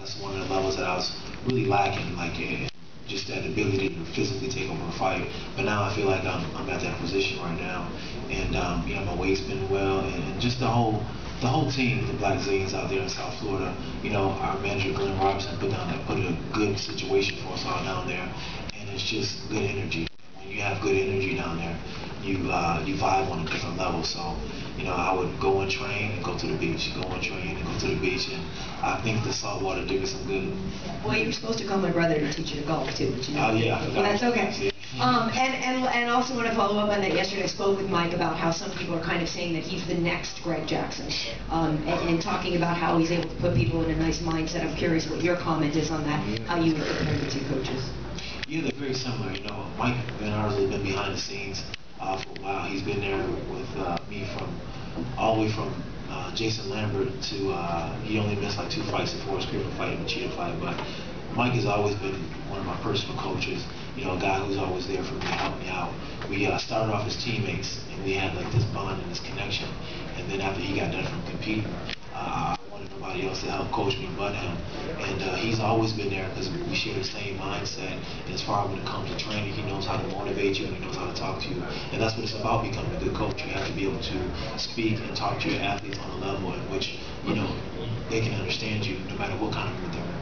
That's one of the levels that I was really lacking, like just that ability to physically take over a fight. But now I feel like I'm at that position right now, and my weight's been well, and just the whole team, the Black Zillions out there in South Florida. Our manager Glenn Robinson put a good situation for us all down there, and it's just good energy. When you have good energy down there, you vibe on a different level. So, I would go and train and go to the beach, go and train and go to the beach, and I think the salt water did me some good. Well, you were supposed to call my brother to teach you to golf too, but you know. Oh yeah, I forgot. Well, that's okay. And also want to follow up on that. Yesterday I spoke with Mike about how some people are kind of saying that he's the next Greg Jackson, and talking about how he's able to put people in a nice mindset. I'm curious what your comment is on that, how you would compare the two coaches. Yeah, they're very similar. Mike Bernardo has been behind the scenes for a while. He's been there with me all the way from Jason Lambert to he only missed like 2 fights, the Forrest Griffin fight and the Cheetah fight. But Mike has always been one of my personal coaches. A guy who's always there for me to help me out. We started off as teammates, and we had like this bond and this connection. And then after he got done from competing, I wanted nobody else to help coach me but him. And he's always been there because we share the same mindset. And as far as when it comes to training, he knows how to motivate you and he knows how to talk to you. And that's what it's about, becoming a good coach. You have to be able to speak and talk to your athletes on a level in which, they can understand you no matter what kind of mood they're in.